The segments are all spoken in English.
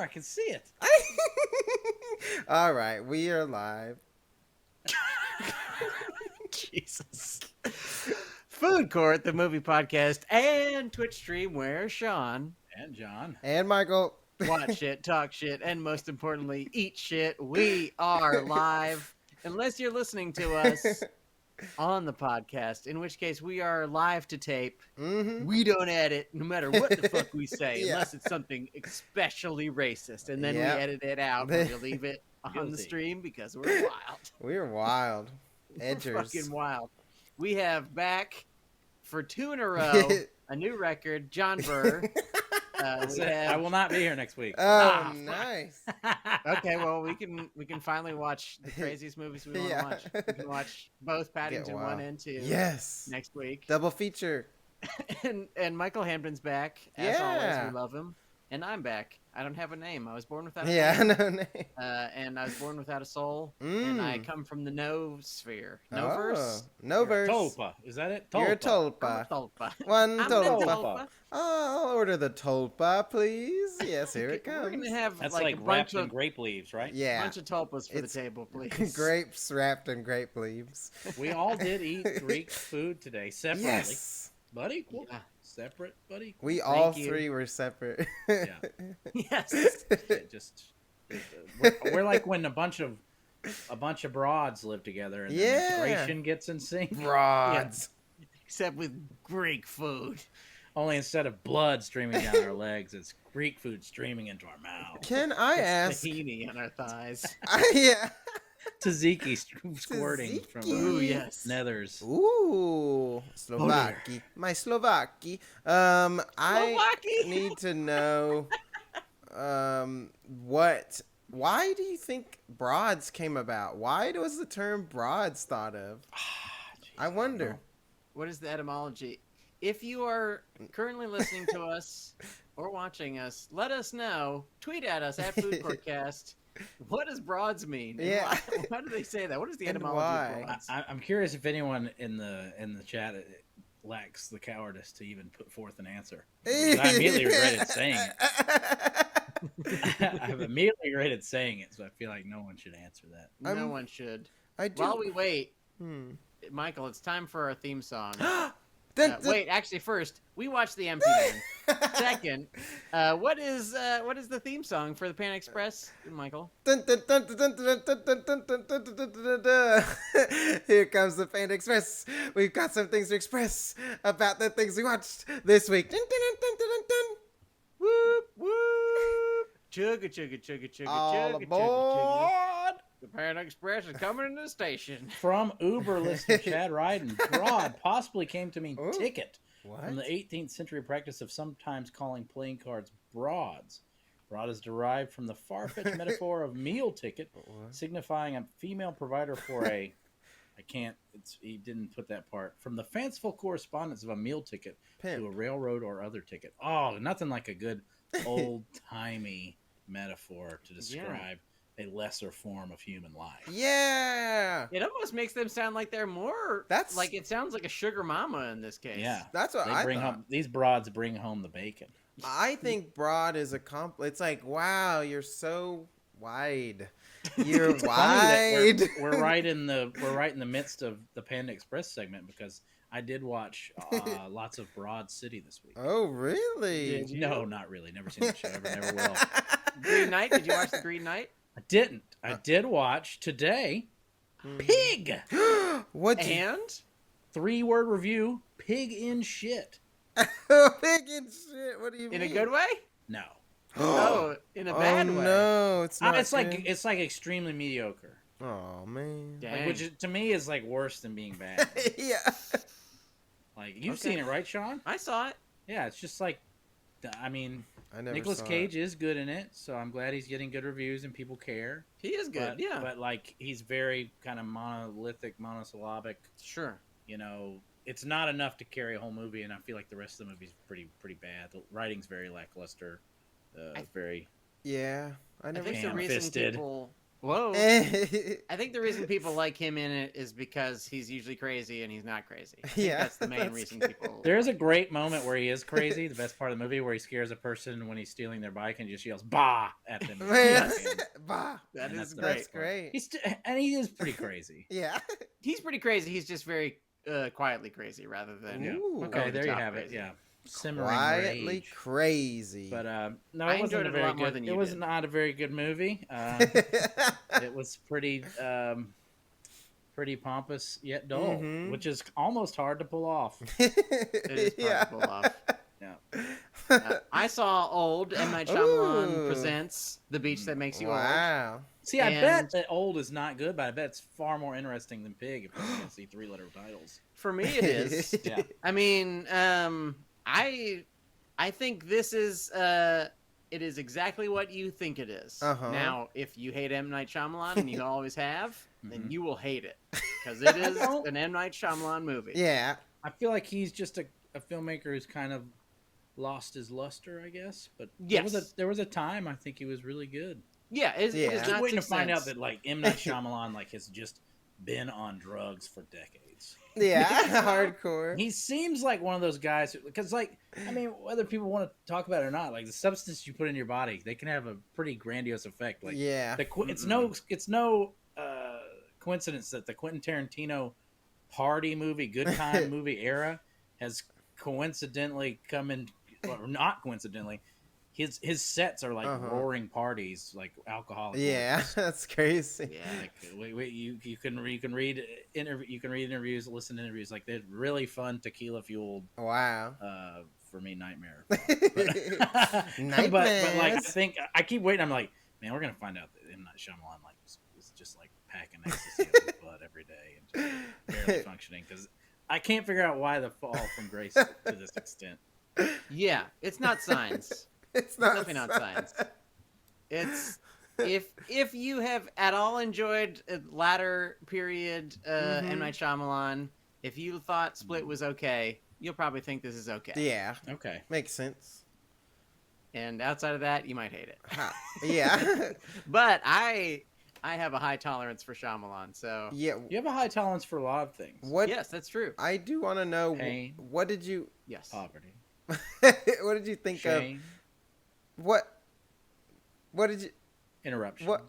I can see it. All right, we are live. Jesus. Food Court, the movie podcast, and Twitch stream where Sean And John. And Michael. watch shit, talk shit, and most importantly, eat shit. We are live. Unless you're listening to us on the podcast, in which case we are live to tape. Mm-hmm. We don't edit, no matter what the fuck we say, Yeah. unless it's something especially racist, and then Yep. we edit it out and we leave it on the Guilty. stream because we're wild. We're wild. We're Edgers. fucking wild. We have back for 2 in a row a new record, John Burr. That's We it. I have- will not be here next week. Oh, fuck. nice. Okay, well we can finally watch the craziest movies we want to Yeah. watch. We can watch both Paddington wild. 1 and 2 Yes. next week. Double feature. And Michael Hamden's back. As always, Yeah. we love him. And I'm back. I don't have a name. I was born without a Yeah, name. no name. And I was born without a soul. And I Mm. come from the no sphere. No verse. No verse. Tolpa. Is that it? You're a Tolpa. I'm a tulpa. tulpa. One I'm a tulpa. tulpa. I'll order the tulpa, please. Yes, here it We're comes. gonna have That's like like a wrapped bunch in of grape leaves, right? Yeah. bunch of tulpas for It's the table, please. Grapes wrapped in grape leaves. We all did eat Greek food today separately, Yes. but equal. Yeah. Separate, but equal. We Thank all you. three were separate. Yeah. Yes. We're like when a bunch of broads live together and Yeah. the menstruation gets in sync. Broads. Except with Greek food. Only instead of blood streaming down our legs, it's Greek food streaming into our mouths. Can I ask? Tahini on our thighs. Yeah. Tzatziki squirting from Tzatziki. Ooh, yes. nethers. Ooh, Slovaki. My Slovaki. I Slovaki. need to know why do you think broads came about? Why was the term broads thought of? I wonder. What is the etymology? If you are currently listening to us or watching us, let us know. Tweet at us at Food Courtcast. What does broads mean? And Yeah. why do they say that? What is the And etymology why? of broads? I'm curious if anyone in the chat lacks the cowardice to even put forth an answer. I immediately regretted saying it. I've immediately regretted saying it, so I feel like no one should answer that. No one should. I do. While we wait, Hmm. Michael, it's time for our theme song. Dun, dun- Wait, actually, first we watched the Empty Man. Second, what is the theme song for the Pan Express, Michael? Dun, dun, dun, dun, dun, dun, dun, dun, dun, dun, dun, dun, dun, dun. Here comes the Fan Express. We've got some things to express about the things we watched this week. Dun, dun, dun, dun, dun, dun. Whoop whoop! Chugga chugga chugga chugga All chugga chugga chugga. aboard! The Pan Express is coming into the station. From Uber listener Chad Ryden, broad possibly came to mean Ooh. ticket What? from the 18th century practice of sometimes calling playing cards broads. Broad is derived from the far-fetched metaphor of meal ticket, What? signifying a female provider for a he didn't put that part, from the fanciful correspondence of a meal ticket to a Pimp. railroad or other ticket. Oh, nothing like a good old-timey metaphor to describe a lesser form of human life. Yeah. It almost makes them sound like they're more. That's- like it sounds like a sugar mama in this case. Yeah. That's what They I bring thought. home these broads bring home the bacon. I think broad is a It's like, wow, you're so wide. You're Funny wide. that we're right in the midst of the Panda Express segment because I did watch lots of Broad City this week. Oh, really? Did you? No, not really. Never seen the show. Never will. Green Knight. Did you watch the Green Knight? I didn't. I did watch today. Pig. What? And 3-word review. Pig in shit. Big and shit. What do you mean? in a good way? No. Oh, in a bad way. No, it's not. It's like good. it's like extremely mediocre. Oh man. Dang. Like, which to me is like worse than being bad. Yeah. Like you've Okay. seen it, right, Sean? I saw it. Yeah, it's just like, I mean, I never Nicolas saw Cage is good in it, so I'm glad he's getting good reviews and people care. He is good. But, yeah. but like he's very kind of monolithic, monosyllabic. Sure. You know, it's not enough to carry a whole movie, and I feel like the rest of the movie's pretty bad. The writing's very lackluster. Very Yeah, I I never. think the Ham reason fisted. people Whoa. I think the reason people like him in it is because he's usually crazy and he's not crazy. I think that's the main reason people. There is a great moment where he is crazy. The best part of the movie where he scares a person when he's stealing their bike and just yells "bah" at them. Man, bah. That is great. That's great. And he is pretty crazy. Yeah. He's pretty crazy. He's just very quietly crazy rather than. Ooh. Okay, there you have crazy. it. Yeah, simmering Quietly rage. crazy. But no, I it wasn't enjoyed a it a very lot more good. than It you was did. not a very good movie. It was pretty pompous yet dull, Mhm. which is almost hard to pull off. It is hard to pull off. Yeah. I saw old M. Night Shyamalan Ooh. presents The Beach That Makes You Old. Wow. See, I And- bet that old is not good, but I bet it's far more interesting than Pig if you can see 3-letter titles. For me, it is. Yeah. I mean, I think this is it is exactly what you think it is. Uh-huh. Now, if you hate M. Night Shyamalan, and you always have, then Mhm. you will hate it because it is an M. Night Shyamalan movie. Yeah. I feel like he's just a filmmaker who's kind of lost his luster, I guess. But Yes. there was a time I think he was really good. Yeah, it Yeah. is Just not waiting to Sixth find out Sense. that like M. Night Shyamalan like has just been on drugs for decades. Yeah. Hardcore. He seems like one of those guys because, like, I mean, whether people want to talk about it or not, like the substance you put in your body, they can have a pretty grandiose effect. Like, Yeah. it's no coincidence that the Quentin Tarantino party movie, good time movie era has coincidentally come in, or not coincidentally, his sets are like roaring parties, like alcoholic. Yeah. orgies. That's crazy. Yeah. Like, you can read interviews, listen to interviews. Like they're really fun, tequila fueled. Wow. For me, nightmare. But like I think I keep waiting. I'm like, man, we're gonna find out that M. Night Shyamalan like was just like packing ecstasy up his butt every day and just barely functioning because I can't figure out why the fall from grace to this extent. Yeah, it's not Signs. It's not Definitely not Signs. It's if you have at all enjoyed a latter period M. Night Shyamalan, if you thought Split was okay, you'll probably think this is okay. Yeah. Okay. Makes sense. And outside of that, you might hate it. Yeah. But I have a high tolerance for Shyamalan, so Yeah. You have a high tolerance for a lot of things. What? yes, that's true. I do want to know. Pain. What did you? Yes. Poverty, What did you think shame, of? What did you? interruption. What?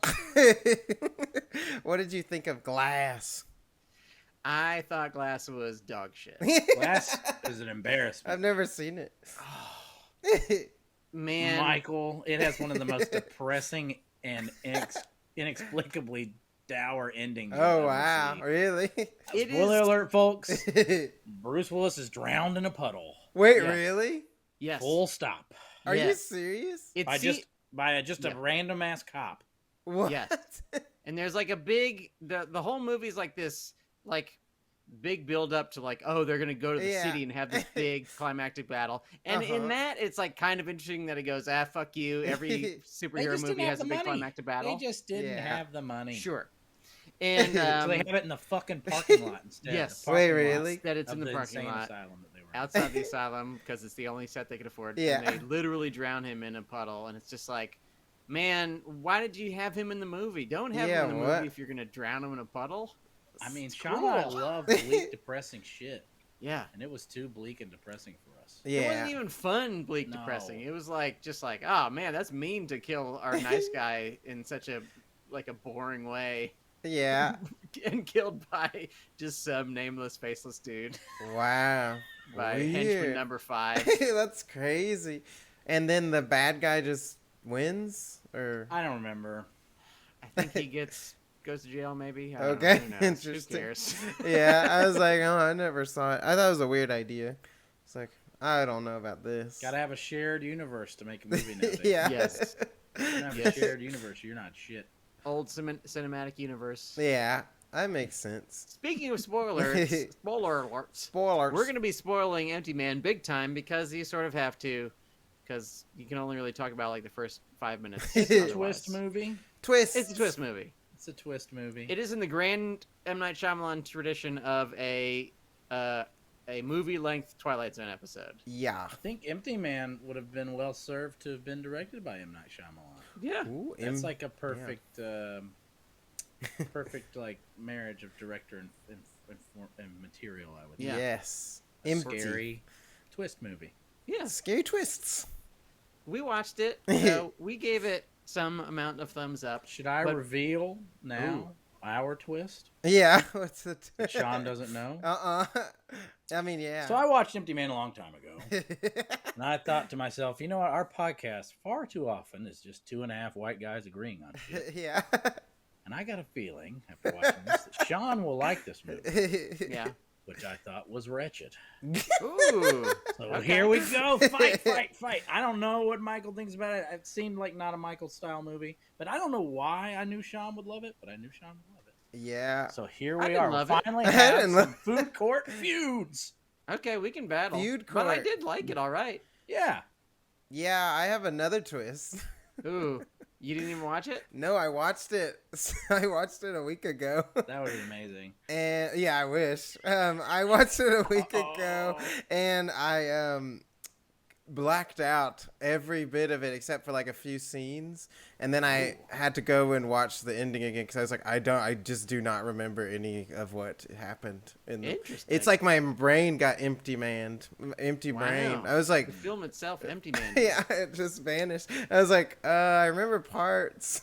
What did you think of Glass? I thought Glass was dog shit. Glass is an embarrassment. I've never seen it. Man, Michael, it has one of the most depressing and inexplicably dour endings. you'll Oh ever wow! see. Really? it Spoiler is. alert, folks. Bruce Willis is drowned in a puddle. Wait, Yes. really? Yes. Full stop. Are you Yes. serious? It's By a Yeah. random ass cop. What? Yes. And there's like a big the whole movie's like this like big build up to like, oh, they're gonna go to the Yeah. city and have this big climactic battle. And in that it's like kind of interesting that it goes, fuck you. Every superhero movie has a big climactic battle. They just didn't Yeah. have the money. Sure. And So they have it in the fucking parking lot instead. Yes. The parking Wait, lot really? that it's of in the parking insane lot asylum that they were in. outside the asylum because it's the only set they could afford. Yeah. And they literally drown him in a puddle, and it's just like, man, why did you have him in the movie? Don't have Yeah, him in the what? movie if you're gonna drown him in a puddle. I mean, It's Shyamalan cruel. loved bleak, depressing shit, Yeah. and it was too bleak and depressing for us. It Yeah. wasn't even fun, bleak, No. depressing. It was like just like, oh man, that's mean to kill our nice guy in such a boring way, Yeah. and killed by just some nameless, faceless dude Wow. by henchman Weird. number 5. That's crazy. And then the bad guy just wins, or I don't remember. I think he goes to jail, maybe. I don't Okay, know. Who knows? interesting. Who cares? yeah, I was like, oh, I never saw it. I thought it was a weird idea. It's like, I don't know about this. Gotta have a shared universe to make a movie nowadays. yeah. Yes. If you don't have Yes. a shared universe, you're not shit. Old cinematic universe. Yeah, that makes sense. Speaking of spoilers, spoiler alerts. Spoilers. We're going to be spoiling Empty Man big time because you sort of have to, because you can only really talk about like the first 5 minutes. It's a otherwise. Twist movie. twist. It's a twist movie. It's a twist movie. It is in the grand M. Night Shyamalan tradition of a movie-length Twilight Zone episode. Yeah. I think Empty Man would have been well served to have been directed by M. Night Shyamalan. Yeah. Ooh, That's like a perfect perfect like marriage of director and material. I would Yeah. say. Yes. A Empty. scary twist movie. Yeah. Scary twists. We watched it. We gave it some amount of thumbs up. Should I reveal now our twist? Yeah. What's the That Sean doesn't know. I mean, yeah. So I watched Empty Man a long time ago, and I thought to myself, you know what? Our podcast far too often is just 2.5 white guys agreeing on shit. Yeah. And I got a feeling after watching this that Sean will like this movie. Yeah. Which I thought was wretched. Ooh. So here we go. Fight. I don't know what Michael thinks about it. It seemed like not a Michael style movie, but I don't know why I knew Sean would love it, but I knew Sean would love it. Yeah. So here I we didn't are. love We it. finally have some food court feuds. Okay, we can battle. Feud but I court. did like it, all right. Yeah. Yeah, I have another twist. Ooh, you didn't even watch it? No, I watched it. I watched it a week ago. That would be amazing. And yeah, I wish. I watched it a week ago, and I blacked out every bit of it except for like a few scenes, and then I had to go and watch the ending again because I was like, I just do not remember any of what happened. Interesting. It's like my brain got empty brain. I was like, The film itself, Empty Man. yeah, it just vanished. I was like, I remember parts.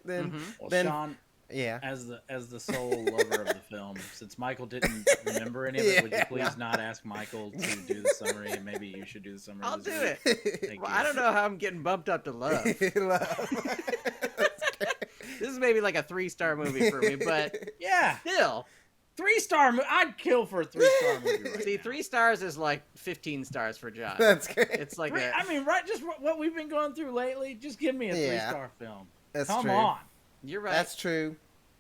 then Well, then Sean, yeah. as the sole lover of the film, since Michael didn't remember any of it, would you please not ask Michael to do the summary, and maybe you should do the summary. I'll this do week? it. Thank Well, you. I don't know how I'm getting bumped up to love. This is maybe like a 3-star movie for me, but Yeah, still. 3-star movie. I'd kill for a 3-star movie. Right See, now. 3 stars is like 15 stars for John. That's great. It's like Three- a, I mean, right? Just what we've been going through lately. Just give me a Yeah. 3-star film. That's Come true. on. you're right. That's true.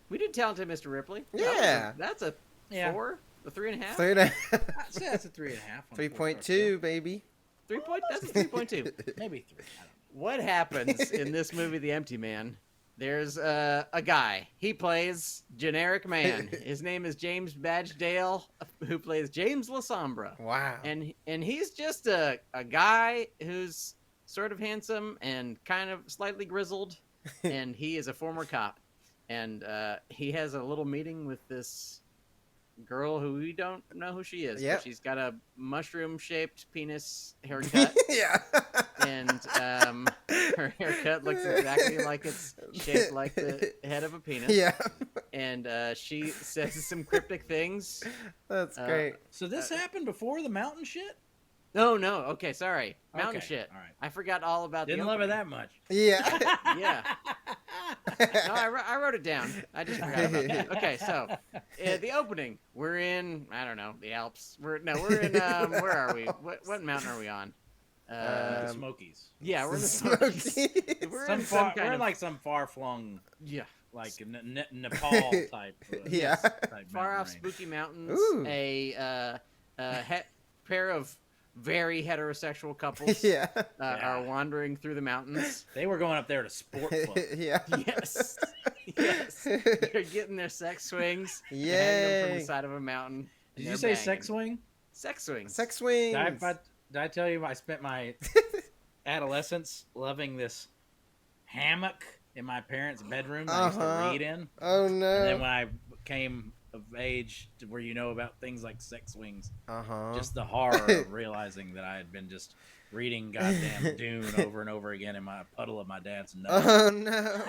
We did Talented Mr. Ripley. Yeah. That's a Yeah. 4, a 3.5. 3.5. I'd say that's a 3.5. on a 4-star 3.2, baby. 3 point. That's a 3.2. scale. Maybe 3. I don't know. What happens in this movie, The Empty Man? There's a guy. He plays generic man. His name is James Badgedale, who plays James Lasombra. Wow. And he's just a guy who's sort of handsome and kind of slightly grizzled, and he is a former cop. And he has a little meeting with this girl who we don't know who she is. Yep. But she's got a mushroom-shaped penis haircut. Yeah. And her haircut looks exactly like it's shaped like the head of a penis. Yeah. And she says some cryptic things. That's great. So this happened before the mountain shit? No. Okay, sorry. Mountain Okay, shit. all right. I forgot all about Didn't the love it opening. that much. Yeah. Yeah. No, I wrote it down. I just forgot about that. Okay, so the opening. We're in, I don't know, the Alps. We're in, where are we? What mountain are we on? The Smokies. Yeah, we're in the Smokies. Smokies. We're in We're in like some far-flung, yeah, like Nepal type. Yeah. Type far off mountain range. spooky mountains. Ooh. A pair of very heterosexual couples Yeah. are wandering through the mountains. They were going up there to sport club. Yeah. Yes, yes, they're getting their sex swings. And hanging them from Yay. the side of a mountain. and Did you they're say banging. sex swing? Sex swings. Sex swings. Did I tell you I spent my adolescence loving this hammock in my parents' bedroom that I used to read in? Oh And then no. when I came of age to where you know about things like sex swings, Uh-huh. just the horror of realizing that I had been just reading goddamn Dune over and over again in my puddle of my dad's nuts. Oh no.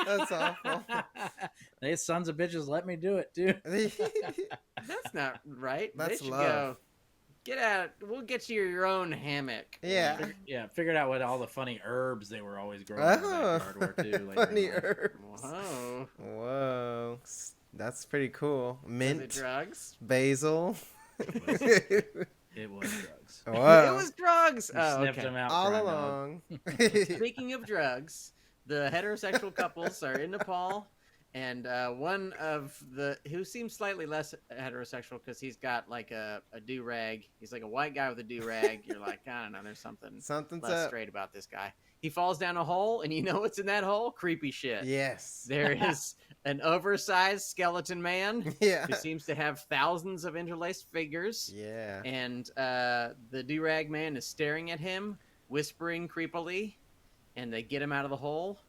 That's awful. They sons of bitches let me do it too. That's not right. That's they should love. go. Get out. We'll get you your own hammock. Yeah. Yeah, figured out what all the funny herbs they were always growing in the Oh. backyard were too. later in Funny life. herbs. Whoa. Whoa. That's pretty cool. Was it Mint, drugs? basil. It was drugs. Whoa. It was drugs. We Oh, sniffed okay. them out all for a along. Speaking of drugs, the heterosexual couples are in Nepal, and one of the who seems slightly less heterosexual because he's got like a do rag. He's like a white guy with a do rag. You're like, I don't know, there's something Something's less up. straight about this guy. He falls down a hole, and you know what's in that hole? Creepy shit. Yes. There is an oversized skeleton man Yeah. who seems to have thousands of interlaced fingers. Yeah. And the do-rag man is staring at him, whispering creepily, and they get him out of the hole.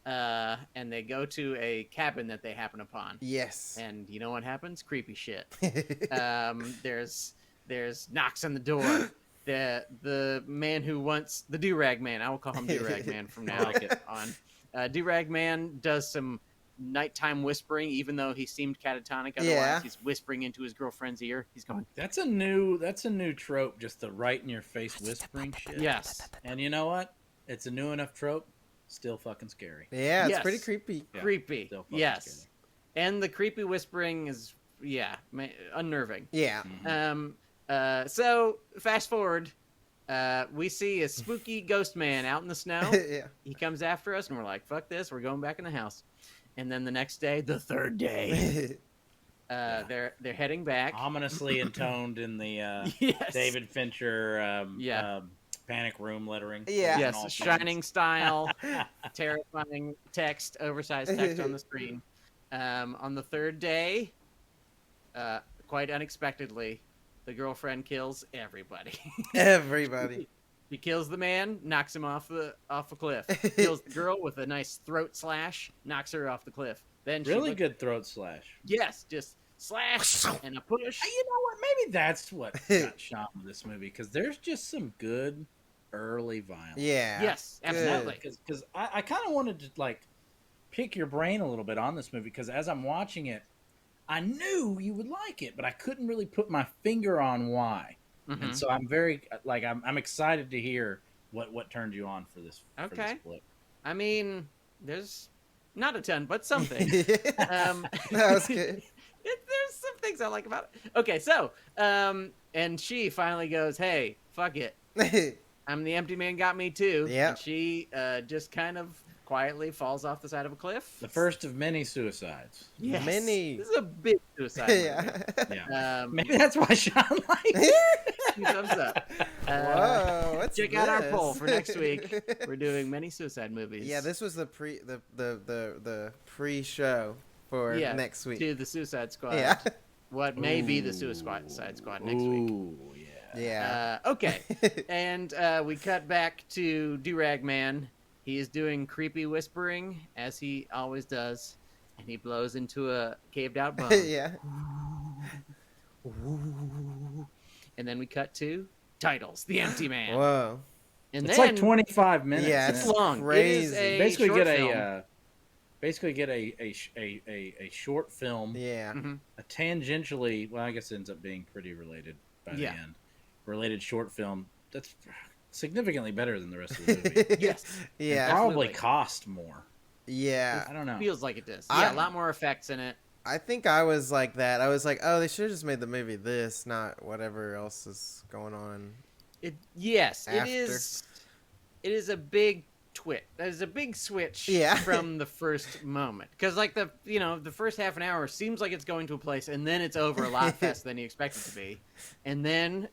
And and they go to a cabin that they happen upon. Yes. And you know what happens? Creepy shit. There's knocks on the door. The man who wants the do-rag man, I will call him do-rag man from now on. Do-rag man does some nighttime whispering, even though he seemed catatonic otherwise. Yeah. He's whispering into his girlfriend's ear. He's going, That's a new trope, just the right in your face whispering shit. yes. And you know what? It's a new enough trope. Still fucking scary. Yeah, it's Yes. pretty creepy. Yeah, Creepy. still fucking Yes. scary. And the creepy whispering is, unnerving. Yeah. So fast forward, we see a spooky ghost man out in the snow. Yeah. He comes after us, and we're like, "Fuck this! We're going back in the house." And then the next day, the third day, they're heading back. Ominously intoned in the Yes. David Fincher Yeah. panic room lettering. Yeah. Yes, All shining style, terrifying text, oversized text on the screen. On the third day, quite unexpectedly, the girlfriend kills everybody. Everybody. She kills the man, knocks him off a cliff. Kills the girl with a nice throat slash, knocks her off the cliff. Then she Really good throat slash. Yes, just slash and a push. You know what? Maybe that's what got shot in this movie, because there's just some good early violence. Yeah. Yes, absolutely. Because I kind of wanted to like pick your brain a little bit on this movie, because as I'm watching it, I knew you would like it, but I couldn't really put my finger on why. Mhm. And so I'm very like I'm excited to hear what turned you on for this. For Okay. this flick. I mean, there's not a ton, but something. That was good. There's some things I like about it. Okay, so and she finally goes, "Hey, fuck it, I'm the empty man, got me too." Yeah. And she just kind of quietly falls off the side of a cliff. The first of many suicides. Yes. Many. This is a big suicide. movie. Yeah. Yeah. Um, Maybe that's why Sean liked it. 2 thumbs up. Whoa, what's Check out our this? poll for next week. We're doing many suicide movies. Yeah, this was the pre-show for next week. To the Suicide Squad. Yeah. What may be the Suicide Squad next week. Ooh, yeah. Yeah. Okay. And we cut back to Do-Rag Man. He is doing creepy whispering, as he always does. And he blows into a caved out bone. Yeah. And then we cut to titles. The Empty Man. Whoa. And It's then, like 25 minutes. Yeah, It's it's long. crazy. It is a basically short get film. a short film, Yeah. Mhm. a tangentially, well, I guess it ends up being pretty related by the Yeah. end. Related short film that's significantly better than the rest of the movie. Yes. Yeah. Probably Absolutely. cost more. Yeah. I don't know. Feels like it does. I- Yeah, a lot more effects in it. I think I was like that. I was like, oh, they should have just made the movie this, not whatever else is going on. Yes, After. it is a big twit. There's a big switch Yeah. from the first moment. Because like the first half an hour seems like it's going to a place, and then it's over a lot faster than you expect it to be. And then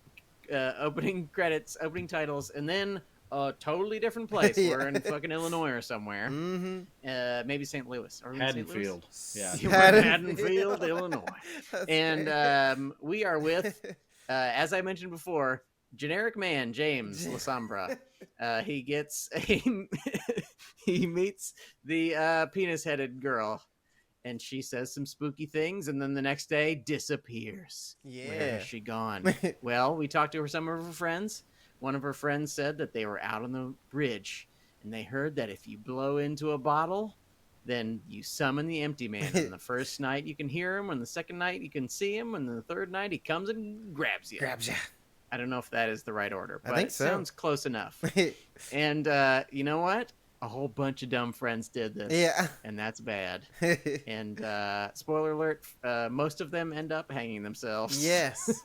opening credits, opening titles, and then a totally different place. Yeah. We're in fucking Illinois or somewhere. Mm-hmm. Maybe St. Louis. Or St. Louis? Haddonfield. Yeah. We're in Haddonfield, Illinois. And we are with, as I mentioned before, generic man James Lasombra. He gets he meets the penis-headed girl, and she says some spooky things, and then the next day disappears. Where Yeah. has she gone? Well, we talked to some of her friends. One of her friends said that they were out on the bridge, and they heard that if you blow into a bottle, then you summon the empty man. And the first night you can hear him, and the second night you can see him, and the third night he comes and grabs you. Grabs ya. I don't know if that is the right order, I but think it so. sounds close enough. And you know what? A whole bunch of dumb friends did this. Yeah. And that's bad. And spoiler alert, most of them end up hanging themselves. Yes.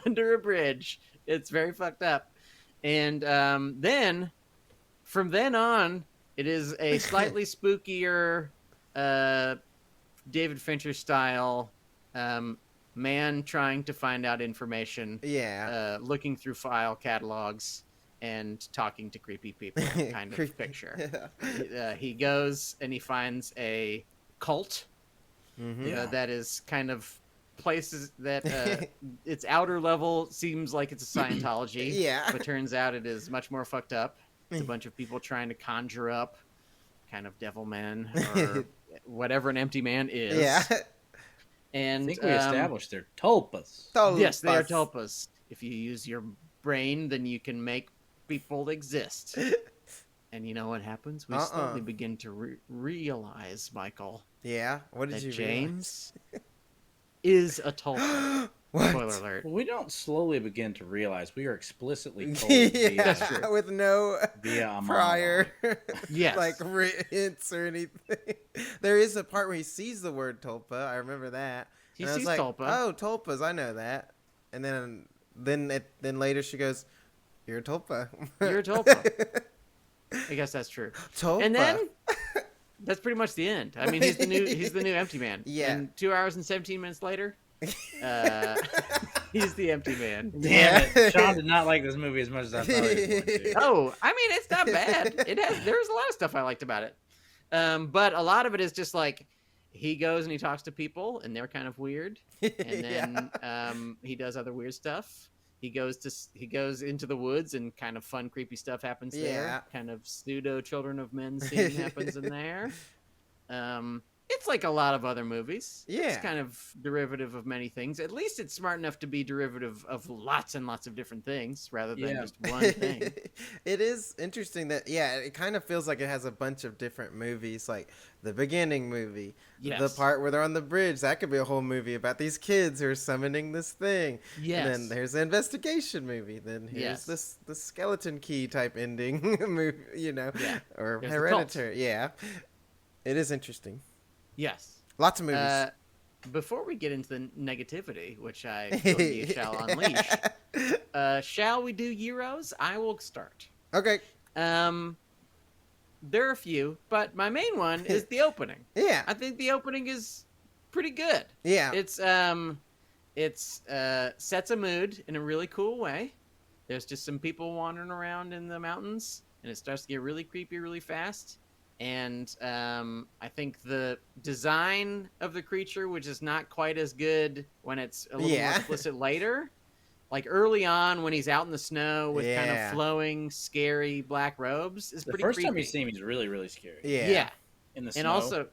Under a bridge. It's very fucked up. And then, from then on, it is a slightly spookier David Fincher style man trying to find out information, Yeah. looking through file catalogs and talking to creepy people kind of picture. He goes and he finds a cult Mm-hmm. that is kind of places that its outer level seems like it's a Scientology, Yeah. but turns out it is much more fucked up. It's a bunch of people trying to conjure up kind of devil men or whatever an empty man is. Yeah. And I think we established they're tulpas. Yes, they are tulpas. If you use your brain, then you can make people exist. And you know what happens? We slowly begin to realize, Michael. Yeah. What did you James is a tulpa. What? Spoiler alert. Well, we don't slowly begin to realize. We are explicitly told Yeah, with no via a prior Yes. like hints or anything. There is a part where he sees the word tulpa. I remember that. He And I was sees like, tulpa. Oh, tulpas, I know that. And then later she goes, "You're a tulpa." You're a tulpa. I guess that's true. Tulpa. And then that's pretty much the end. I mean, he's the new empty man. Yeah. And 2 hours and 17 minutes later, he's the empty man. Damn it. Sean did not like this movie as much as I thought he was going to. Oh, I mean, it's not bad. There's a lot of stuff I liked about it. But a lot of it is just like he goes and he talks to people and they're kind of weird. And then he does other weird stuff. He goes into the woods and kind of fun, creepy stuff happens there. Kind of pseudo Children of Men scene happens in there. It's like a lot of other movies. Yeah. It's kind of derivative of many things. At least it's smart enough to be derivative of lots and lots of different things rather than just one thing. It is interesting that, it kind of feels like it has a bunch of different movies, like the beginning movie, the part where they're on the bridge. That could be a whole movie about these kids who are summoning this thing. Yes. And then there's the investigation movie. Then here's the skeleton key type ending movie, or There's Hereditary. Yeah. It is interesting. Yes. Lots of movies. Before we get into the negativity, which I feel you shall unleash, shall we do Euros? I will start. Okay. There are a few, but my main one is the opening. Yeah. I think the opening is pretty good. Yeah. It's sets a mood in a really cool way. There's just some people wandering around in the mountains, and it starts to get really creepy really fast. And I think the design of the creature, which is not quite as good when it's a little more explicit later, like early on when he's out in the snow with kind of flowing, scary black robes, is pretty creepy. The first time you see him, he's really, really scary. Yeah. In the snow. And also,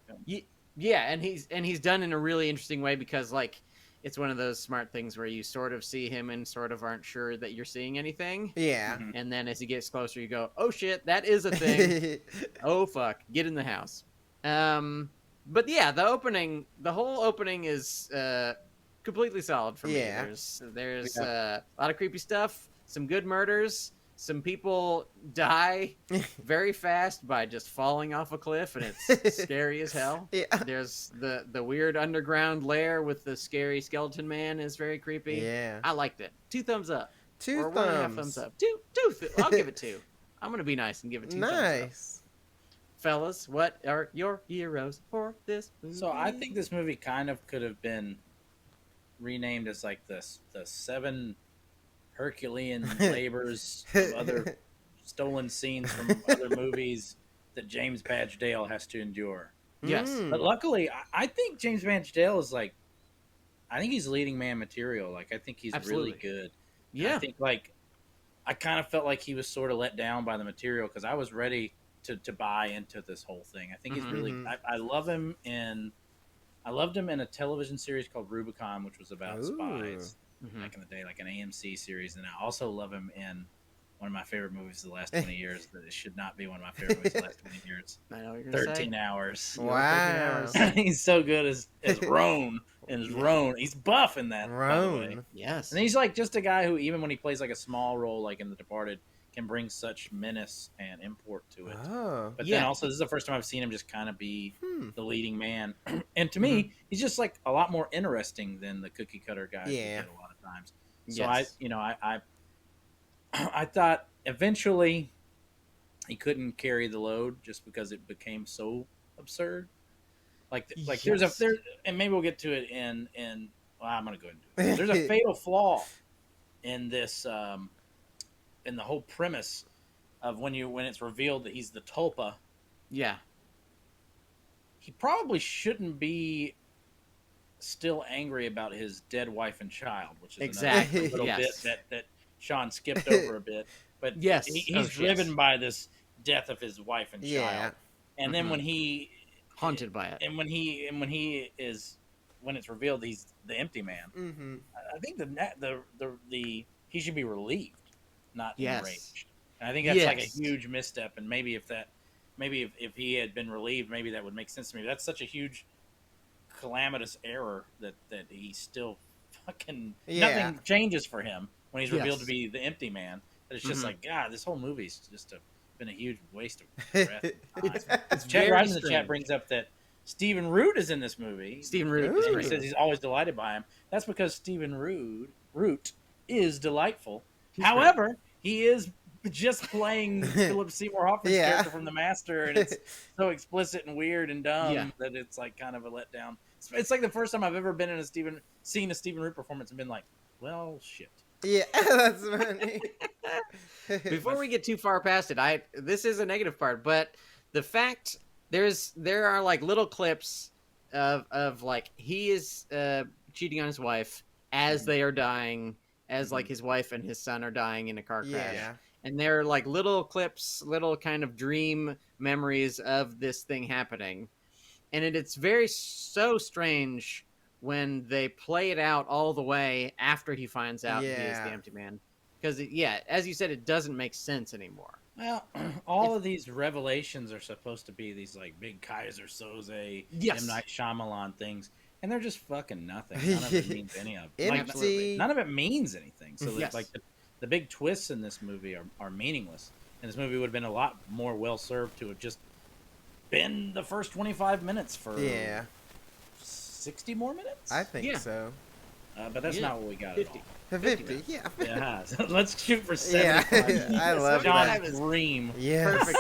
and he's done in a really interesting way because like it's one of those smart things where you sort of see him and sort of aren't sure that you're seeing anything. Yeah. Mm-hmm. And then as he gets closer, you go, oh shit, that is a thing. Oh fuck, get in the house. But yeah, the whole opening is completely solid for me. There's a lot of creepy stuff, some good murders. Some people die very fast by just falling off a cliff, and it's scary as hell. Yeah. There's the weird underground lair with the scary skeleton man is very creepy. Yeah. I liked it. 2 thumbs up. 2 or thumbs. 1.5 thumbs up. I'll give it 2. I'm going to be nice and give it 2 thumbs up. Nice. Fellas, what are your heroes for this movie? So I think this movie kind of could have been renamed as like the 7... Herculean labors of other stolen scenes from other movies that James Badge Dale has to endure. Yes. But luckily, I think James Badge Dale is like, I think he's leading man material. Like, I think he's really good. Yeah. I think, like, I kind of felt like he was sort of let down by the material because I was ready to buy into this whole thing. I think he's really, I love him I loved him in a television series called Rubicon, which was about spies. Back in the day, like an AMC series, and I also love him in one of my favorite movies of the last 20 years. That it should not be one of my favorite movies of the last 20 years. I know what you're 13 Hours. Wow, 13 Hours. He's so good as Roan. And Roan, he's buff in that. Roan, yes. And he's like just a guy who, even when he plays like a small role, like in The Departed, can bring such menace and import to it. Oh, but then also, this is the first time I've seen him just kind of be the leading man. And to me, he's just like a lot more interesting than the cookie cutter guys we get a lot of times. So I thought eventually he couldn't carry the load just because it became so absurd. Like there's and maybe we'll get to it in I'm gonna go into it. There's a fatal flaw in this in the whole premise of when it's revealed that he's the tulpa. Yeah. He probably shouldn't be still angry about his dead wife and child, which is another little bit that Sean skipped over a bit. But he's driven by this death of his wife and child. And then haunted by it, and when it's revealed he's the empty man, I think the he should be relieved, not enraged. And I think that's like a huge misstep. And maybe if he had been relieved, maybe that would make sense to me. But that's such a huge calamitous error that he still fucking nothing changes for him when he's revealed to be the empty man. That it's just like, God, this whole movie's just been a huge waste of breath. It's Chat very right in the strange. chat brings up that Stephen Root is in this movie. Stephen Root. He says he's always delighted by him. That's because Stephen Root is delightful. However, he is just playing Philip Seymour Hoffman's character from The Master, and it's so explicit and weird and dumb that it's like kind of a letdown. It's like the first time I've ever been in seen a Stephen Root performance and been like, well, shit. Yeah, that's funny. Before we get too far past it, this is a negative part, but the fact there are like little clips of like he is cheating on his wife as they are dying, as like his wife and his son are dying in a car crash. Yeah. And they're like little clips, little kind of dream memories of this thing happening. And it's very so strange when they play it out all the way after he finds out he is the empty man. Because, as you said, it doesn't make sense anymore. Well, all of these revelations are supposed to be these like big Kaiser Soze, M. Night Shyamalan things. And they're just fucking nothing. None of it means any of it. Like, none of it means anything. So like the big twists in this movie are meaningless. And this movie would have been a lot more well served to have just been the first 25 minutes for 60 more minutes? I think so. But that's not what we got 50. at all. 50, Yeah. So let's shoot for 75. I love John's dream. Yes. Perfect.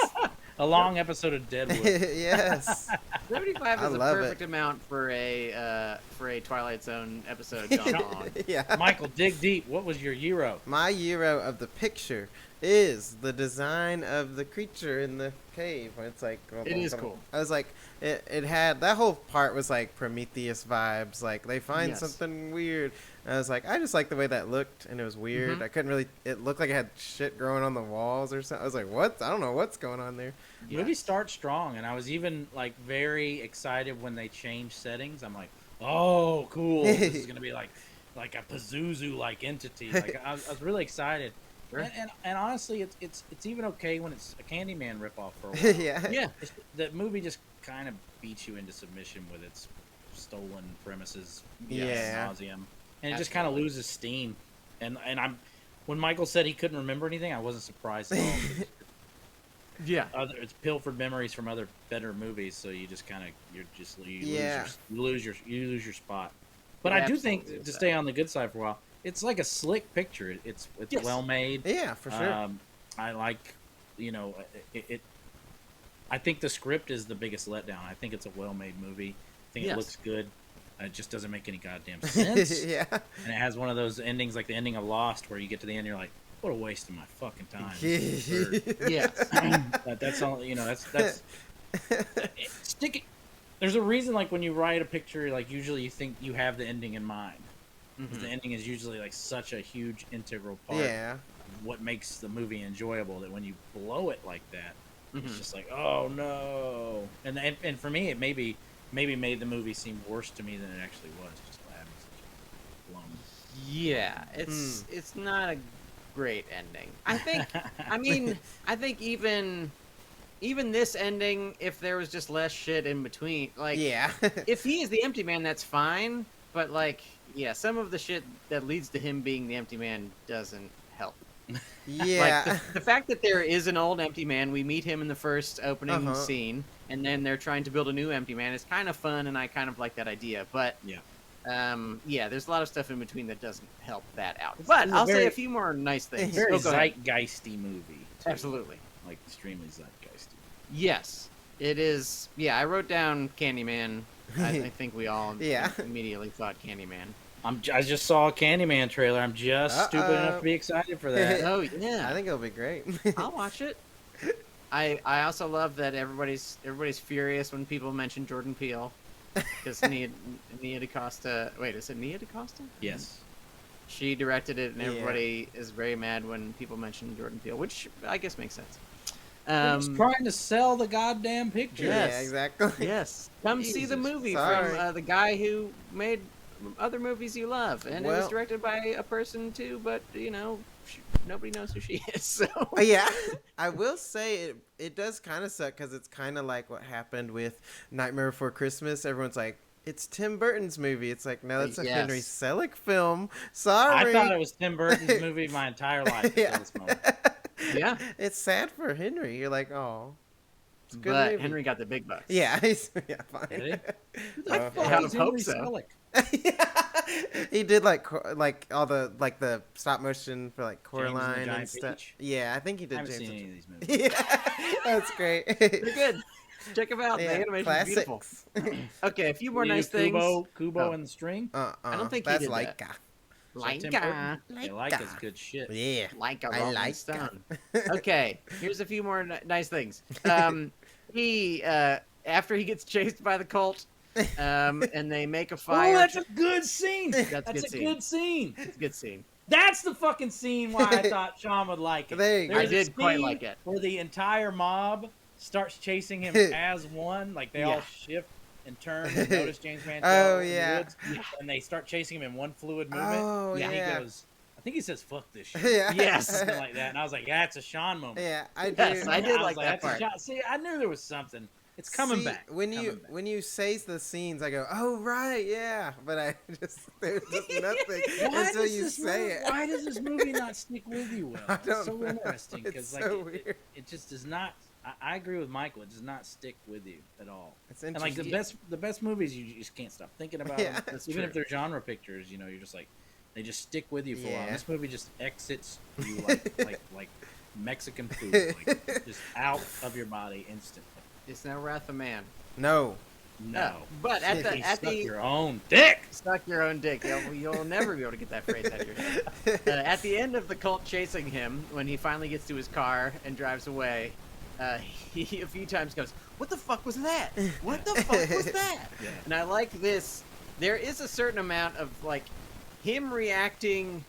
A long episode of Deadwood. Yes. 75 is a perfect amount for a Twilight Zone episode gone long. Michael, dig deep. What was your Euro? My Euro of the picture is the design of the creature in the cave. It's like it is cool. I was like, it had that whole part was like Prometheus vibes. Like they find something weird. And I was like, I just like the way that looked, and it was weird. I couldn't really. It looked like it had shit growing on the walls or something. I was like, what? I don't know what's going on there. The movie starts strong, and I was even like very excited when they changed settings. I'm like, oh, cool. This is gonna be like a Pazuzu like entity. Like I was really excited. Sure. And honestly, it's even okay when it's a Candyman ripoff for a while. The movie just kind of beats you into submission with its stolen premises, nauseum, and it just kind of loses steam. And when Michael said he couldn't remember anything, I wasn't surprised at all. It's pilfered memories from other better movies, so you just kind of you lose your spot. But I do think to stay on the good side for a while. It's like a slick picture. It's well made. Yeah, for sure. I like, it. I think the script is the biggest letdown. I think it's a well made movie. I think it looks good. It just doesn't make any goddamn sense. And it has one of those endings, like the ending of Lost, where you get to the end, and you're like, what a waste of my fucking time. That's all. That's stick it. There's a reason, like when you write a picture, like usually you think you have the ending in mind. Because the ending is usually like such a huge integral part of what makes the movie enjoyable, that when you blow it like that, it's just like, oh no. And for me, it maybe made the movie seem worse to me than it actually was, just by having such a blown. Yeah, it's not a great ending. I think. I think even this ending, if there was just less shit in between, like if he is the empty man, that's fine. But like. Yeah, some of the shit that leads to him being the empty man doesn't help. Like the fact that there is an old empty man, we meet him in the first opening scene, and then they're trying to build a new empty man. It's kind of fun, and I kind of like that idea. But there's a lot of stuff in between that doesn't help that out. But I'll say a few more nice things. Very zeitgeisty movie. Too. Absolutely. Like extremely zeitgeisty. Yes, it is. Yeah, I wrote down Candyman. I think we all immediately thought Candyman. I just saw a Candyman trailer. I'm just stupid enough to be excited for that. Oh yeah, I think it'll be great. I'll watch it. I also love that everybody's furious when people mention Jordan Peele because Nia DaCosta. Wait, is it Nia DaCosta? Yes. She directed it, and everybody is very mad when people mention Jordan Peele, which I guess makes sense. They're just trying to sell the goddamn picture. Yes. Yeah, exactly. Yes. Come see the Jesus, movie sorry. from the guy who made other movies you love, and it was Well- directed by a person too. But nobody knows who she is. So Yeah, I will say it does kind of suck because it's kind of like what happened with Nightmare Before Christmas. Everyone's like, it's Tim Burton's movie. It's like, no, it's a Henry Yes. Selick film. Sorry. I thought it was Tim Burton's movie my entire life until Yeah. this moment. Yeah. It's sad for Henry. You're like, oh, it's a good But movie. Henry got the big bucks. Yeah, yeah, fine. Did he? Who the Oh. fuck I is hope Henry so. Selick? He did like all the the stop motion for like James and the Coraline and Giant stuff. Peach? Yeah, I think he I did haven't James. seen and- any of these movies. Yeah, that's great. They're good. Check them out. Yeah, the animation's beautiful. classics. Okay, a few more You nice things. Kubo Oh. and the String. I don't think he that's did that. Laika. Is that Tim Laika. Burton? Yeah, Laika's Laika. good shit. Yeah, Like a I Rolling like Stone. that. Okay, here's a few more nice things. He after he gets chased by the cult, and they make a fire. Oh, that's a good scene. That's That's good a scene. good scene. It's a good scene. That's the fucking scene why I thought Sean would like it. There you go. There's I did a quite scene like it. where the entire mob starts chasing him as one, like they all Yeah. shift and turn and notice James Mantel Oh, in the yeah. woods, and they start chasing him in one fluid movement. Oh, and yeah. he goes, I think he says "fuck this shit," Yeah. Yes. something like that, and I was like, "Yeah, it's a Sean moment." Yeah, I do. Yes, I did was like that "That's a part. Sean-" See, I knew there was something. It's coming See, back. When Coming you back. when you say the scenes, I go, oh right, yeah. But I just there's just nothing Why until does you this say movie, it. Why does this movie not stick with you well? I It's don't so know. interesting because It's like so it, weird. it just does not. I agree with Michael. It does not stick with you at all. It's And like interesting. the best movies, you just can't stop thinking about. Yeah. them. That's Even true. if they're genre pictures, you're just like they just stick with you for a while. Yeah. This movie just exits you like Mexican food, like just out of your body instantly. It's no Wrath of Man. No. No, But at You the suck at the your own dick. suck your own dick. You'll never be able to get that phrase out of your head. At the end of the cult chasing him, when he finally gets to his car and drives away, he a few times goes, "What the fuck was that? What the fuck was that?" Yeah. And I like this. There is a certain amount of like him reacting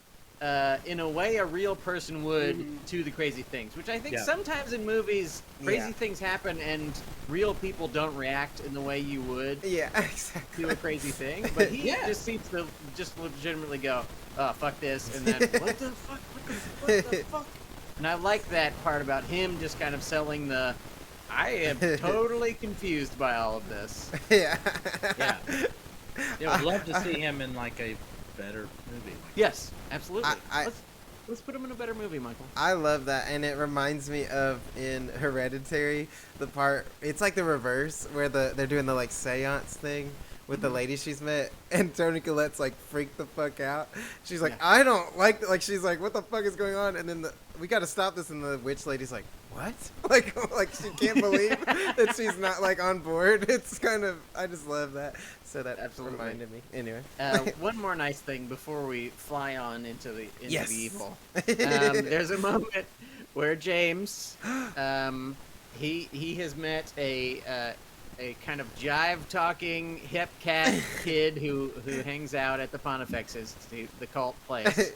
in a way a real person would to the crazy things, which I think Yeah. sometimes in movies crazy Yeah. things happen and real people don't react in the way you would Yeah, exactly. do a crazy thing. But he Yeah. just seems to just legitimately go, "Oh, fuck this," and then what the fuck? What the fuck? And I like that part about him just kind of selling the. I am totally confused by all of this. Yeah. Yeah. Yeah, I'd love to see him in like a better movie. Yes, absolutely. I- Let's put him in a better movie, Michael. I love that, and it reminds me of in Hereditary, the part it's like the reverse where they're doing the like seance thing with the lady she's met, and Toni Collette's like freaked the fuck out. She's like, Yeah. I don't like she's like, what the fuck is going on? And then we got to stop this, and the witch lady's like, what? like she can't believe that she's not like on board. It's kind of I just love that. So that Absolutely. reminded me. Anyway. One more nice thing before we fly on into the Yes. evil. There's a moment where James, he has met a kind of jive talking hip cat kid who hangs out at the Pontifex's, the cult place,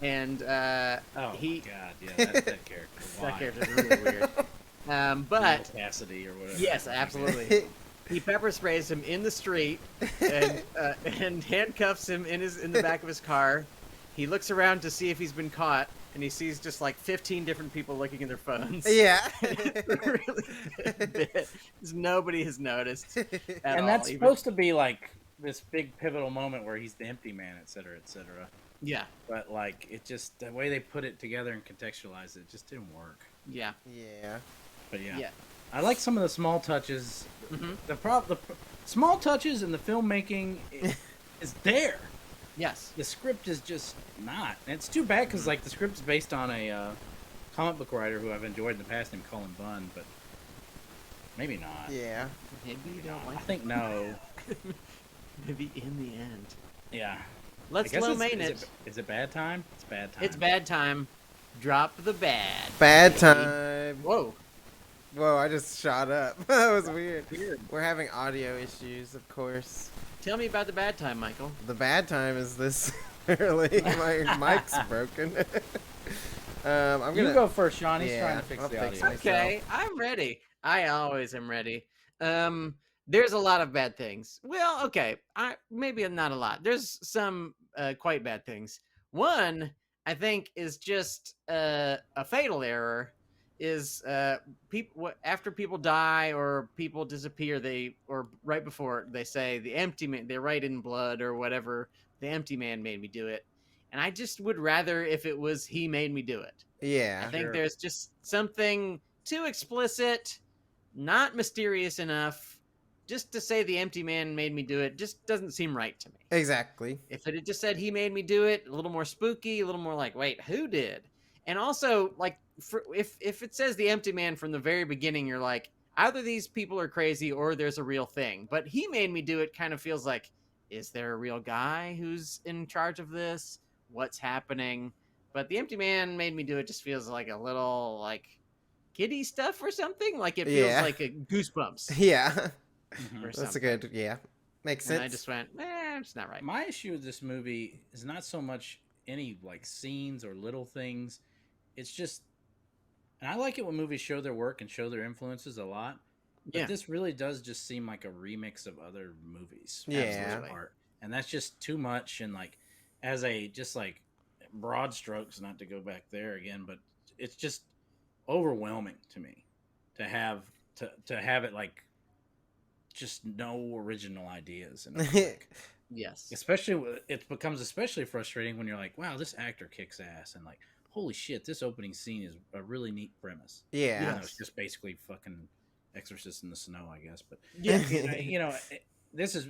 and Oh he my god, yeah, that character. Why? that character's really weird. But Neil Cassidy or whatever. yes, absolutely. He pepper sprays him in the street and handcuffs him in the back of his car. He looks around to see if he's been caught, and he sees just like 15 different people looking at their phones. Yeah. It's a really good bit, 'cause nobody has noticed. At And all, that's even- supposed to be like this big pivotal moment where he's the empty man, et cetera, et cetera. Yeah, But like it just the way they put it together and contextualize it just didn't work. yeah, Yeah. But yeah, yeah. I like some of the small touches. Mhm. The small touches in the filmmaking is there. Yes. The script is just not. And it's too bad because like the script's based on a comic book writer who I've enjoyed in the past named Colin Bunn, but maybe not. Yeah. Maybe you don't I like think no. Maybe in the end. Yeah. Let's I guess low it's- main it. Is it bad time? It's bad time. It's bad time. Drop the bad. Bad time. Whoa. Whoa, I just shot up. That was weird. Weird. We're having audio issues, of course. Tell me about the bad time, Michael. The bad time is this early. My mic's broken. I'm gonna You go first, Sean. He's Yeah, trying to fix I'll the fix audio. myself. Okay, I'm ready. I always am ready. There's a lot of bad things. Well, okay, maybe not a lot. There's some quite bad things. One, I think, is just a fatal error. Is people after people die or people disappear, or right before they say the empty man, they write in blood or whatever. The empty man made me do it, and I just would rather if it was he made me do it. I Yeah. think Sure. there's just something too explicit, not mysterious enough, just to say the empty man made me do it just doesn't seem right to me. Exactly. If it had just said he made me do it, a little more spooky, a little more like, wait, who did? And also, like, if it says the empty man from the very beginning, you're like, either these people are crazy or there's a real thing. But he made me do it kind of feels like, is there a real guy who's in charge of this? What's happening? But the empty man made me do it just feels like a little, like, kiddie stuff or something. Like, it feels Yeah. like a Goosebumps. Yeah. Mhm. Or That's a something. good. Yeah. Makes sense. And I just went, it's not right. My issue with this movie is not so much any like scenes or little things. It's just, and I like it when movies show their work and show their influences a lot. But Yeah. this really does just seem like a remix of other movies. Yeah. for the most part. And that's just too much. And like, as a just like broad strokes, not to go back there again, but it's just overwhelming to me to have it like just no original ideas in a flick. Yes. Especially it becomes especially frustrating when you're like, wow, this actor kicks ass, and like, holy shit, this opening scene is a really neat premise. Yeah. You know, Yes. it's just basically fucking Exorcist in the snow, I guess. But Yeah. this is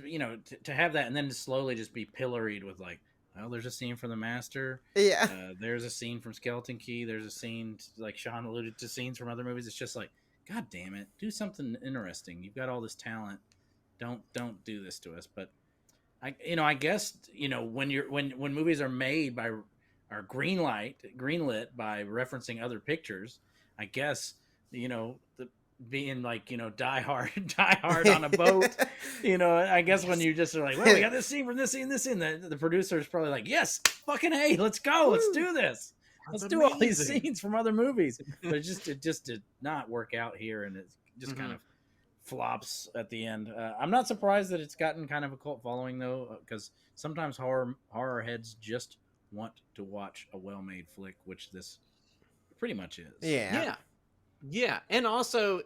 to have that and then to slowly just be pilloried with like, well, there's a scene from The Master. Yeah. There's a scene from Skeleton Key. There's a scene, like Sean alluded to, scenes from other movies. It's just like, God damn it, do something interesting. You've got all this talent. Don't do this to us. But I guess when movies are made by or greenlit by referencing other pictures, I guess being like Die Hard on a boat. I guess when you just are like, well, we got this scene from this scene, the producer is probably like, yes, fucking hey, let's go, let's do this, let's do all these scenes from other movies. But it just did not work out here, and it just kind of flops at the end. I'm not surprised that it's gotten kind of a cult following though, because sometimes horror heads just want to watch a well-made flick, which this pretty much is. Yeah, and also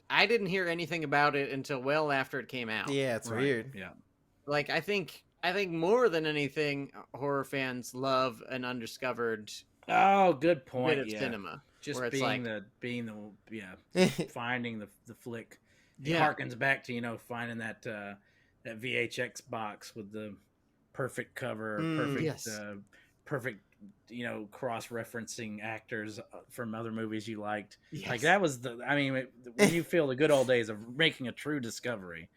I didn't hear anything about it until well after it came out. Yeah, it's weird. Yeah. Like I think more than anything, horror fans love an undiscovered Oh, good point. bit of cinema. Just where it's being finding the flick. It harkens back to finding that VHX box with the perfect cover, perfect cross-referencing actors from other movies you liked. Yes. Like that was when you feel the good old days of making a true discovery.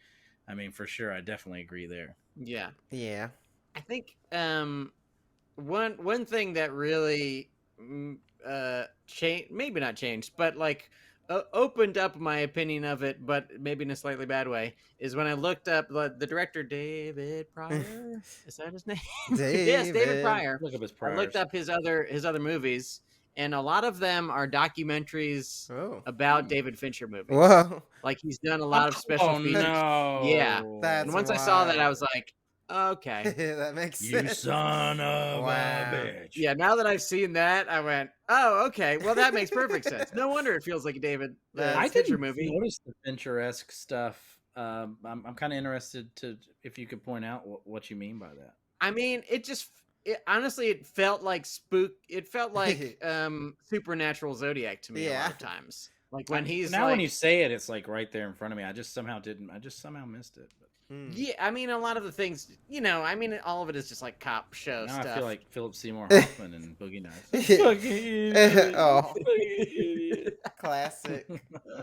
I mean, for sure, I definitely agree there. Yeah. Yeah. I think one thing that really changed, maybe not changed, but like opened up my opinion of it, but maybe in a slightly bad way, is when I looked up the director David Pryor. Is that his name? Yes, David Pryor. Look up his I priors. looked up his other movies, and a lot of them are documentaries about David Fincher movies. Whoa. Like he's done a lot of special features. No. Yeah. That's And once I saw that, I was like, okay. That makes You sense. son of Wow. a bitch. Yeah, now that I've seen that, I went, oh, okay. Well, that makes perfect sense. No wonder it feels like a David I Fincher didn't movie. notice the Fincher-esque stuff. I'm kind of interested if you could point out what you mean by that. I mean, honestly, it felt like It felt like Supernatural Zodiac to me a lot of times. Like when he's now when you say it, it's like right there in front of me. I just somehow missed it. But. Yeah, I mean, a lot of the things, all of it is just like cop show Now stuff. I feel like Philip Seymour Hoffman and Boogie Nights. Oh. Classic.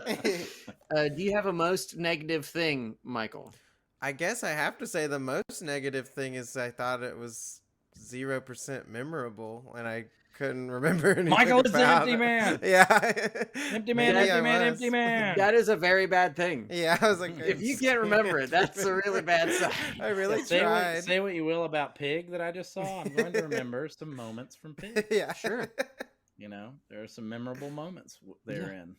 Do you have a most negative thing, Michael? I guess I have to say the most negative thing is I thought it was 0% memorable, and I couldn't remember anything Michael is the about empty it. man. Yeah. Empty man, Maybe empty I man, was. empty man. That is a very bad thing. Yeah, I was like, If you can't remember it, that's a really bad sign. I really say tried. say what you will about Pig that I just saw. I'm going to remember some moments from Pig. Yeah, Sure. there are some memorable moments therein.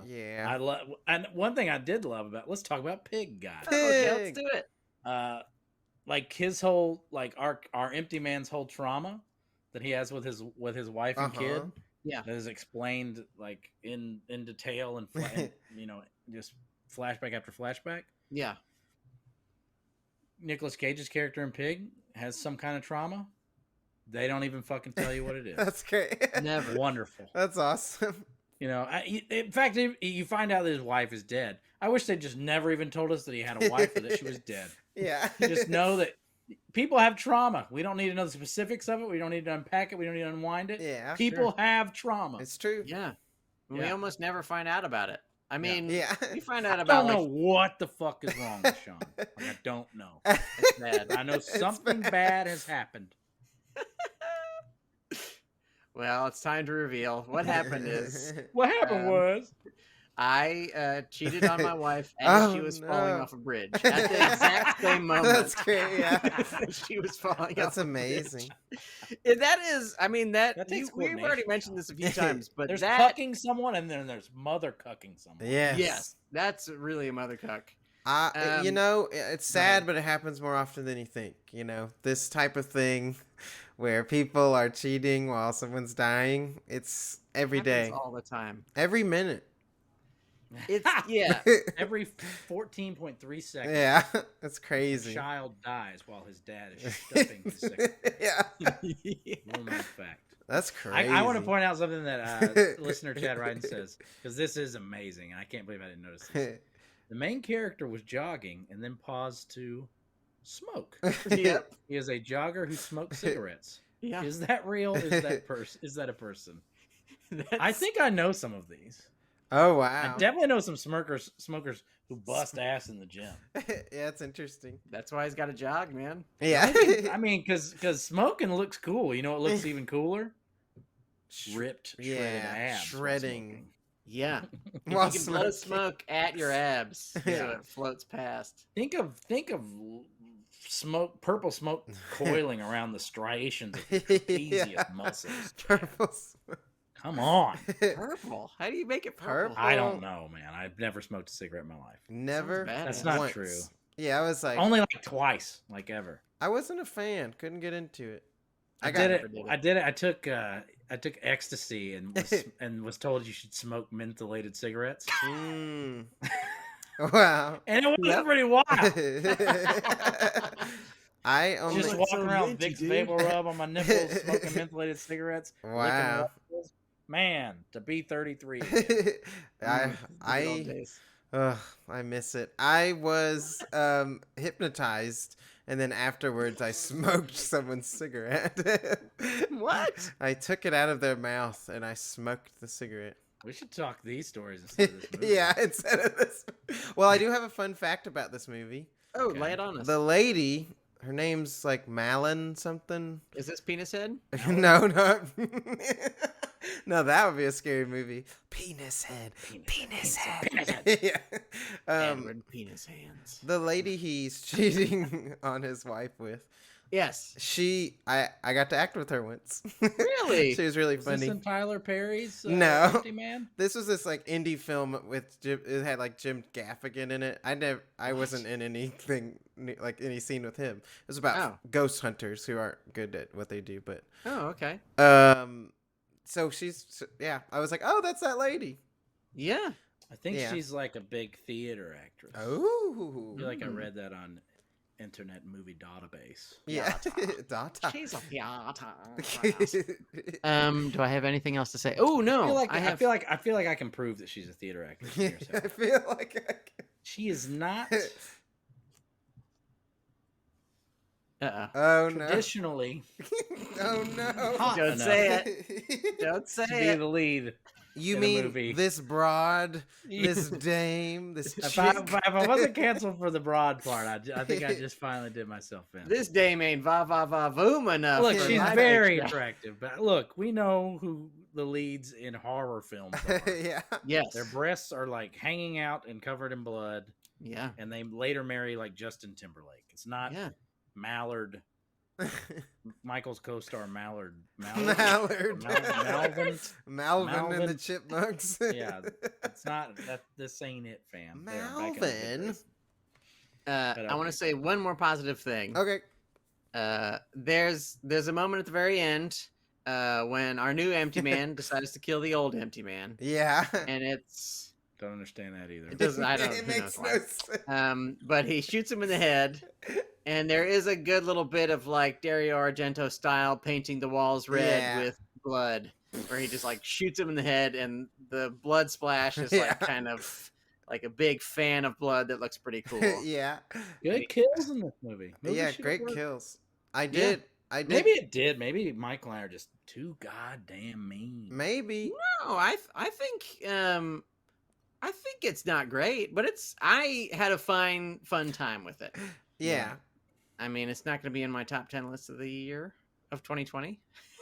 Yeah. I love, and one thing I did love about. Let's talk about Pig Guy. Okay, let's do it. Like his whole, like our empty man's whole trauma that he has with his wife and kid. Yeah, that is explained like in detail and just flashback after flashback. Yeah. Nicolas Cage's character in Pig has some kind of trauma. They don't even fucking tell you what it is. That's great. Never. Wonderful. That's awesome. In fact, you find out that his wife is dead. I wish they just never even told us that he had a wife or that she was dead. Yeah. You just know that people have trauma. We don't need to know the specifics of it. We don't need to unpack it. We don't need to unwind it. Yeah. People have trauma. It's true. Yeah. We almost never find out about it. I mean, we find out I about. don't know what the fuck is wrong with Sean. I don't know. It's bad. I know something bad has happened. Well, it's time to reveal. What happened What happened was I cheated on my wife as she was falling off a bridge at the exact same moment. That's great. Yeah. She was falling. That's off amazing. That is, I mean, takes we've already mentioned this a few times, but there's that cucking someone and then there's mother cucking someone. yes, that's really a mother cuck. It's sad, but it happens more often than you think. This type of thing where people are cheating while someone's dying. It's every day, all the time, every minute. It's every 14.3 seconds. Yeah, that's crazy. A child dies while his dad is stuffing his secretary. Yeah. Well-known fact. That's crazy. I want to point out something that listener Chad Ryden says, because this is amazing, and I can't believe I didn't notice this. The main character was jogging and then paused to smoke. Yep. He is a jogger who smokes cigarettes. Yeah. Is that real? Is that a person? I think I know some of these. Oh wow! I definitely know some smokers who bust ass in the gym. Yeah, it's interesting. That's why he's got a jog, man. Yeah. I mean, because smoking looks cool. You know what looks even cooler? Ripped, shredded abs. Shredding. Yeah. While you can blow smoke at your abs so it floats past. Think of purple smoke coiling around the striations of your trapezius muscles. Purple smoke. Come on. Purple? How do you make it purple? I don't know, man. I've never smoked a cigarette in my life. Never? That's not true. Yeah, I was like... Only like twice, like ever. I wasn't a fan. Couldn't get into it. I did it. I took ecstasy and was told you should smoke mentholated cigarettes. Wow. And it was pretty wild. I only just walking around Vicks Vapor Rub on my nipples, smoking mentholated cigarettes. Wow. Man, to be 33. I miss it. I was hypnotized, and then afterwards I smoked someone's cigarette. What? I took it out of their mouth and I smoked the cigarette. We should talk these stories instead of this movie. Yeah, instead of this. Well, I do have a fun fact about this movie. Oh, lay it on us. The lady, her name's like Malin something. Is this Penis Head? No. No, that would be a scary movie. Penis Head. Yeah. Edward Penis Hands. The lady he's cheating on his wife with. Yes. I got to act with her once. Really? She was really Was funny. this in Tyler Perry's No. Empty Man? This was this like indie film with it had like Jim Gaffigan in it. I wasn't in anything like any scene with him. It was about ghost hunters who aren't good at what they do, but Oh, okay. So I was like, "Oh, that's that lady." Yeah. I think she's like a big theater actress. Oh. I feel like I read that on Internet Movie Database. Yeah. Data. She's a theater. Do I have anything else to say? Oh no. I feel like I can prove that she's a theater actress. I feel like I can. She is not Oh no. traditionally. Oh no. Don't say it. Don't say to be it. the lead. You in mean a movie. this broad, this dame, this If chick? I wasn't canceled for the broad part, I think I just finally did myself in. This dame ain't voom enough. Look, for she's my very extra. attractive, but look, we know who the leads in horror films are. Yeah. Yes. Their breasts are like hanging out and covered in blood, Yeah. and they later marry like Justin Timberlake. It's not Mallard Michael's co-star Mallard. Malvin Malvin. and the Chipmunks. Yeah, it's not that. This ain't it, fam. They're back in the Malvin. days. I want to say one more positive thing. Okay. There's a moment at the very end when our new empty man decides to kill the old empty man. Yeah. And it's... Don't understand that either. It doesn't. I don't. It who makes knows no why. sense. But he shoots him in the head, and there is a good little bit of like Dario Argento style painting the walls red with blood, where he just like shoots him in the head, and the blood splash is like kind of like a big fan of blood that looks pretty cool. Yeah. Good kills in this movie. Yeah, great kills. I did. Maybe it did. Maybe Michael and I are just too goddamn mean. Maybe. No, I think it's not great, but I had a fun time with it. Yeah. I mean, it's not going to be in my top 10 list of the year of 2020.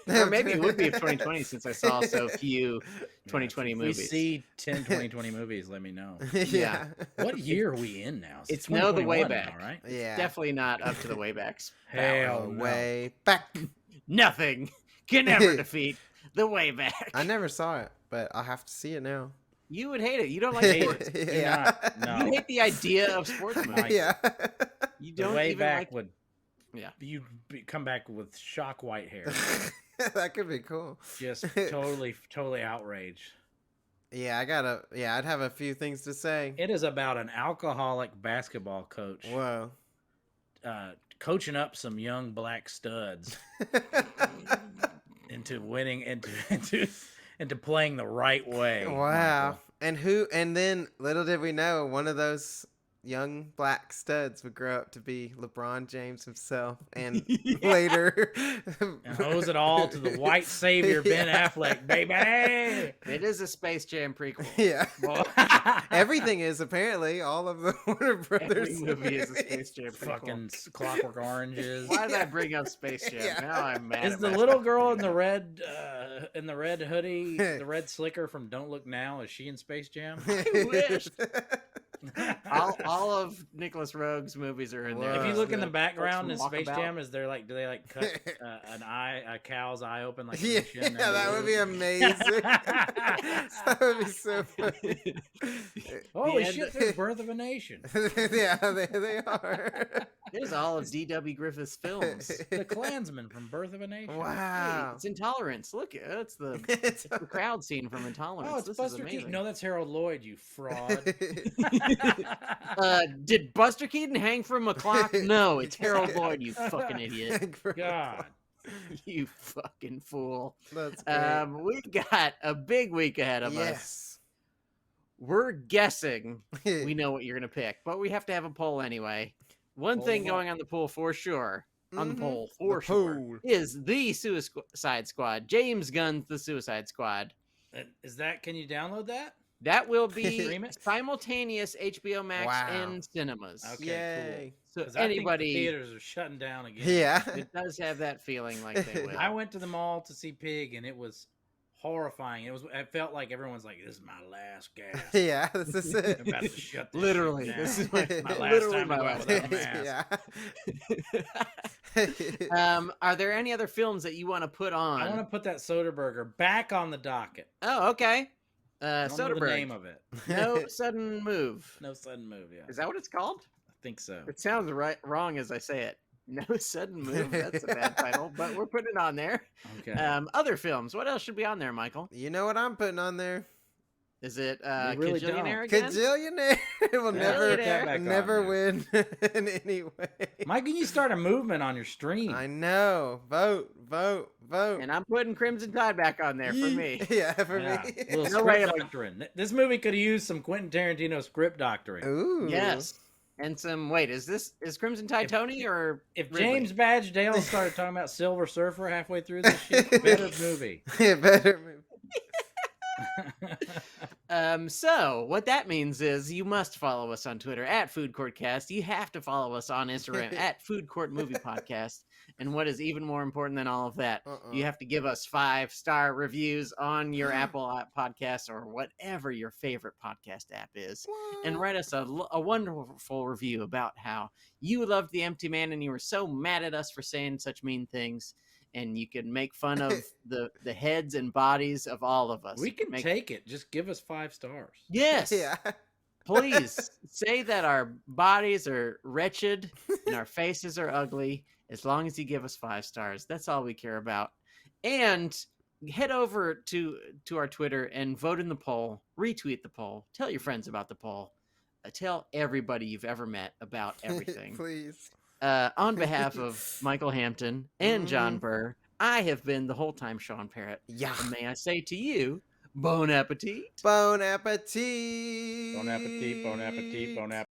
Or maybe it would be of 2020 since I saw so few 2020 movies. If we see 10 2020 movies, let me know. Yeah. What year are we in now? It's no the way 2021 back. now, right? Yeah. Definitely not up to the way backs. Hell no. Way back. Nothing can ever defeat the way back. I never saw it, but I'll have to see it now. You would hate it. You don't like sports. Yeah. No. You hate the idea of sports movies. Yeah. You The don't way even back like... would. Yeah. You'd come back with shock white hair. That could be cool. Just totally outraged. Yeah, I'd have a few things to say. It is about an alcoholic basketball coach Whoa. coaching up some young black studs into winning into playing the right way. Wow. Michael. And then little did we know, one of those young black studs would grow up to be LeBron James himself, and later And owes it all to the white savior Ben Affleck, baby. It is a Space Jam prequel. Yeah. Well, Everything is apparently all of the Warner Brothers Every movie is a Space Jam prequel. fucking Clockwork Oranges. Why did I bring up Space Jam? Yeah. Now I'm mad. Is at the myself. little girl in the red hoodie, the red slicker from Don't Look Now? Is she in Space Jam? I wish. All of Nicholas Rogue's movies are in there. If you look in the The background in folks from Space Walkabout. Jam, do they like cut a cow's eye open like Yeah, that would be amazing. That would be so funny. Holy The shit! end- There's Birth of a Nation. Yeah, they are. There's all of D.W. Griffith's films. The Klansman from Birth of a Nation. Hey, Wow. it's Intolerance. Look, it's the crowd scene from Intolerance. Oh, it's This is Buster amazing. Keaton. No, that's Harold Lloyd. You fraud. Did Buster Keaton hang from a clock? No, it's Harold Lloyd, you fucking idiot. God. You fucking fool. That's great. We got a big week ahead of us. Yes. We're guessing we know what you're going to pick, but we have to have a poll anyway. One thing going on the poll for sure, The sure, poll. is the Suicide Squad. James Gunn's The Suicide Squad. Is that? Can you download that? That will be Stream it? simultaneous HBO Max Wow. and cinemas. Okay, Yay. So 'Cause I think the anybody, theaters are shutting down again. Yeah. it does have that feeling like they will. I went to the mall to see Pig, and it was horrifying. It felt like everyone's like, "This is my last gas. Yeah, this is I'm it. about to shut this Literally, shit this down. is my last literally time my to go out last without a mask." Yeah. Are there any other films that you want to put on? I want to put that Soderbergh back on the docket. Oh, okay. I don't know the Soderbergh. name of it. No Sudden Move. No sudden move. Yeah, Is that what it's called? I think so. It sounds wrong as I say it. No Sudden Move. That's a bad title, but we're putting it on there. Okay. Other films. What else should be on there, Michael? You know what I'm putting on there? Is it We really Kajillionaire again? Kajillionaire will Yeah, never, put that back on never there. win in any way. Mike, can you start a movement on your stream? I know. Vote. And I'm putting Crimson Tide back on there for me. Yeah, for Yeah, me. little No way script I'm- doctoring. This movie could have used some Quentin Tarantino script doctoring. Ooh. Yes. And some is Crimson Tide Tony or If Ridley? James Badge Dale started talking about Silver Surfer halfway through this shit, better movie. Yeah, better move. So what that means is you must follow us on Twitter at Food Court Cast. You have to follow us on Instagram at Food Court Movie Podcast. And what is even more important than all of that, you have to give us 5-star reviews on your Apple Podcasts or whatever your favorite podcast app is, and write us a wonderful review about how you loved The Empty Man and you were so mad at us for saying such mean things. And you can make fun of the heads and bodies of all of us. We can take it. Just give us 5 stars. Yes. Yeah. Please say that our bodies are wretched and our faces are ugly. As long as you give us 5 stars, that's all we care about. And head over to our Twitter and vote in the poll. Retweet the poll. Tell your friends about the poll. Tell everybody you've ever met about everything. Please. On behalf of Michael Hampton and John Burr, I have been the whole time Sean Parrott. Yeah. And may I say to you, bon appetit. Bon appetit. Bon appetit, bon appetit, bon appetit.